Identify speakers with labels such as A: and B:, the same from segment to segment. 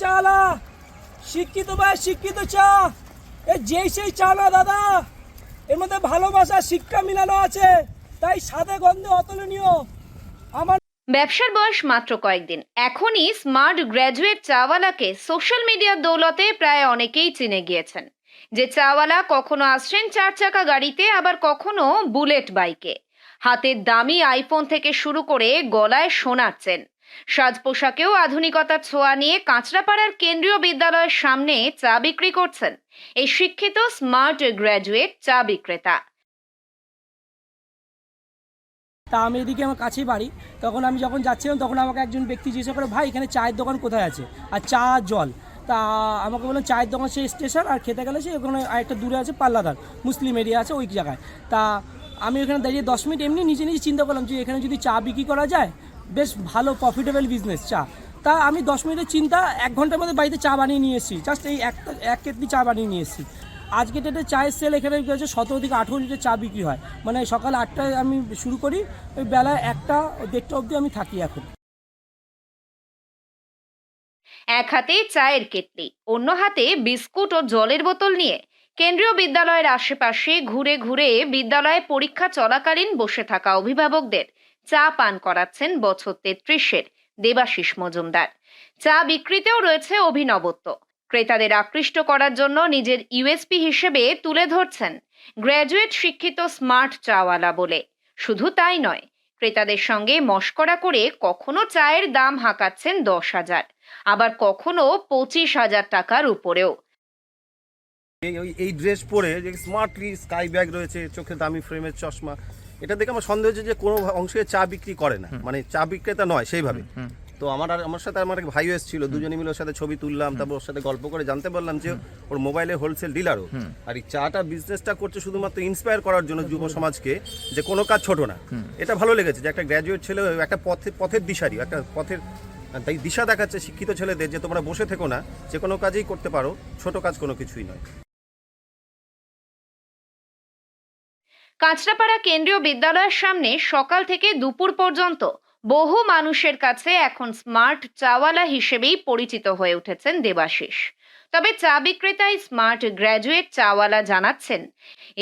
A: চালা, শিক্ষিত ভাই শিক্ষিত চা, এ যেই সেই চা না দাদা, এর মধ্যে ভালোবাসা শিক্ষা মিলানো আছে, তাই স্বাদে গন্ধে অতুলনীয়। আমার
B: ব্যবসার বয়স মাত্র কয়েকদিন, এখনই স্মার্ট গ্র্যাজুয়েট চাওয়ালাকে সোশ্যাল মিডিয়ার দৌলতে প্রায় অনেকেই চিনে গিয়েছেন। যে চাওয়ালা কখনো আসছেন 4 চাকা গাড়িতে, আবার কখনো বুলেট বাইকে, হাতের দামি আইফোন থেকে শুরু করে গলায় সোনার চেন, সাজ পোশাকেও আধুনিকতার ছোঁয়া নিয়ে কাঁচরাপাড়ার কেন্দ্রীয় বিদ্যালয়ের সামনে চা বিক্রি করছেন এই শিক্ষিত স্মার্ট গ্র্যাজুয়েট চা বিক্রেতা।
A: তা আমি এদিকে আমার কাছেই বাড়ি, তখন আমি যখন যাচ্ছিলাম তখন আমাকে একজন ব্যক্তি জিজ্ঞাসা করে, ভাই এখানে চায়ের দোকান কোথায় আছে আর চা জল। তা আমাকে বললাম চায়ের দোকান সেই স্টেশন, আর খেতে গেলে সে ওখানে আরেকটা দূরে আছে পাল্লাদার, মুসলিম এরিয়া আছে ওই জায়গায়। তা আমি ওখানে দাঁড়িয়ে 10 মিনিট এমনি নিজে নিজে চিন্তা করলাম যে এখানে যদি চা বিক্রি করা যায়, বেশ ভালো প্রফিটেবল বিজনেস চা। তা আমি 10 মিনিটের চিন্তা 1 ঘন্টার মধ্যে বাড়িতে চা বানিয়ে নিয়ে এসেছি, জাস্ট এই এক কেটলি চা বানিয়ে নিয়ে এসেছি। আজকে ডেটে চায়ের সেল এখানে 17 থেকে 18 লিটার চা বিক্রি হয়, মানে সকাল 8টায় আমি শুরু করি, ওই বেলা 1টা 1:30 অবধি আমি থাকি এখন।
B: এক হাতে চায়ের কেটলি, অন্য হাতে বিস্কুট ও জলের বোতল নিয়ে কেন্দ্রীয় বিদ্যালয়ের আশেপাশে ঘুরে ঘুরে বিদ্যালয়ে পরীক্ষা চলাকালীন বসে থাকা অভিভাবকদের চা পান করাচ্ছেন বছর 33-এর দেবাশিস মজুমদার। চা বিক্রিতেও রয়েছে অভিনবত্ব। ক্রেতাদের আকৃষ্ট করার জন্য নিজের ইউএসপি হিসেবে তুলে ধরছেন গ্র্যাজুয়েট শিক্ষিত স্মার্ট চাওয়ালা বলে। শুধু তাই নয়, ক্রেতাদের সঙ্গে মশকরা করে কখনো চায়ের দাম হাঁকাচ্ছেন 10,000, আবার কখনো 25,000 টাকার উপরেও।
C: এই ড্রেস পরে যে স্মার্টলি স্কাই ব্যাগ রয়েছে, চোখে দামি ফ্রেমের চশমা, এটা দেখে আমার সন্দেহ হচ্ছে যে কোনো অংশে চা বিক্রি করে না, মানে চা বিক্রেতা নয় সেইভাবে। তো আমার সাথে আমার এক ভাইও এসেছিল, দুজনে মিলে ওর সাথে ছবি তুললাম, তারপর ওর সাথে গল্প করে জানতে পারলাম যে ওর মোবাইলে হোলসেল ডিলারও। আর এই চাটা বিজনেসটা করছে শুধুমাত্র ইন্সপায়ার করার জন্য যুব সমাজকে, যে কোনো কাজ ছোট না। এটা ভালো লেগেছে যে একটা গ্র্যাজুয়েট ছেলে একটা পথের দিশারি, একটা পথের তাই দিশা দেখাচ্ছে শিক্ষিত ছেলেদের, যে তোমরা বসে থেকো না, যে কোনো কাজেই করতে পারো, ছোট কাজ কোনো কিছুই নয়।
B: কাঁচরাপাড়া কেন্দ্রীয় বিদ্যালয়ের সামনে সকাল থেকে দুপুর পর্যন্ত বহু মানুষের কাছে এখন স্মার্ট চাওয়ালা হিসেবেই পরিচিত হয়ে উঠেছেন দেবাশিস। তবে চা বিক্রেতাই স্মার্ট গ্র্যাজুয়েট চাওয়ালা জানাচ্ছেন,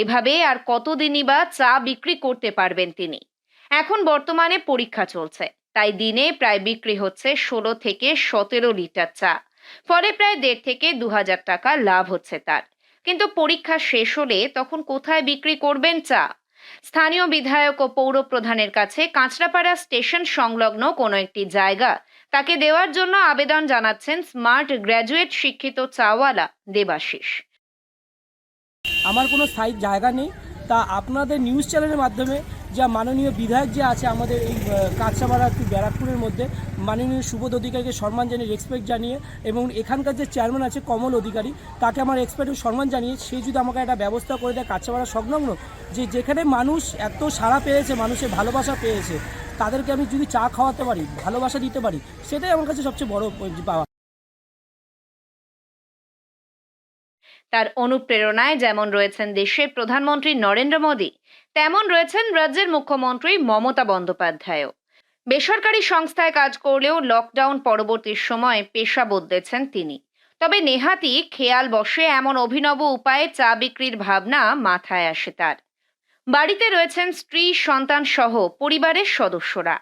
B: এভাবে আর কতদিনই বা চা বিক্রি করতে পারবেন তিনি। এখন বর্তমানে পরীক্ষা চলছে, তাই দিনে প্রায় বিক্রি হচ্ছে 16 থেকে 17 লিটার চা, ফলে প্রায় 1.5 থেকে 2,000 টাকা লাভ হচ্ছে তার। কিন্তু পরীক্ষা শেষ হলে তখন কোথায় বিক্রি করবেন চা? স্থানীয় বিধায়ক ও পৌর প্রধানের কাছে কাঁচরাপাড়া স্টেশন সংলগ্ন কোনো একটি জায়গা তাকে দেওয়ার জন্য আবেদন জানাচ্ছেন স্মার্ট গ্র্যাজুয়েট শিক্ষিত চাওয়ালা দেবাশিস।
A: আমার কোনো স্থায়ী জায়গা নেই, তা আপনাদের নিউজ চ্যানেলের মাধ্যমে যা মাননীয় বিধায়ক যে আছে আমাদের এই কাঁচরাপাড়া ব্যারাকপুরের মধ্যে, মাননীয় সুবোধ অধিকারীকে সম্মান জানিয়ে রেসপেক্ট জানিয়ে, এবং এখানকার যে চেয়ারম্যান আছে কমল অধিকারী, তাকে আমার রেসপেক্ট ও সম্মান জানিয়ে সে যদি আমাকে একটা ব্যবস্থা করে দেয় কাঁচরাপাড়া সংলগ্ন, যে যেখানে মানুষ এত সাড়া পেয়েছে, মানুষের ভালোবাসা পেয়েছে, তাদেরকে আমি যদি চা খাওয়াতে পারি, ভালোবাসা দিতে পারি, সেটাই আমার কাছে সবচেয়ে বড় পাওয়া।
B: তার অনুপ্রেরণায় যেমন রয়েছেন দেশের প্রধানমন্ত্রী নরেন্দ্র মোদী, তেমন রয়েছেন রাজ্যের মুখ্যমন্ত্রী মমতা বন্দ্যোপাধ্যায়ও। বেসরকারি সংস্থায় কাজ করলেও লকডাউন পরবর্তী সময়ে পেশা বদলেছেন তিনি। তবে নেহাতি খেয়াল বসে এমন অভিনব উপায়ে চা বিক্রির ভাবনা মাথায় আসে তার। বাড়িতে রয়েছেন স্ত্রী সন্তান সহ পরিবারের সদস্যরা।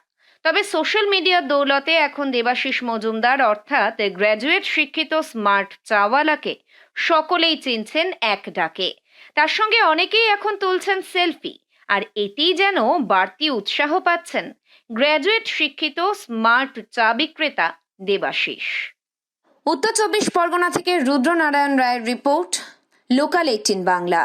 B: তবে সোশ্যাল মিডিয়ার দৌলতে এখন দেবাশিস মজুমদার অর্থাৎ গ্র্যাজুয়েট শিক্ষিত স্মার্ট চাওয়ালাকে সকলেই চিনছেন এক ডাকে। তার সঙ্গে অনেকেই এখন তুলছেন সেলফি, আর এতেই যেন বাড়তি উৎসাহ পাচ্ছেন গ্র্যাজুয়েট শিক্ষিত স্মার্ট চা বিক্রেতা দেবাশিস। উত্তর 24 পরগনা থেকে রুদ্রনারায়ণ রায়ের রিপোর্ট, লোকাল 18 বাংলা।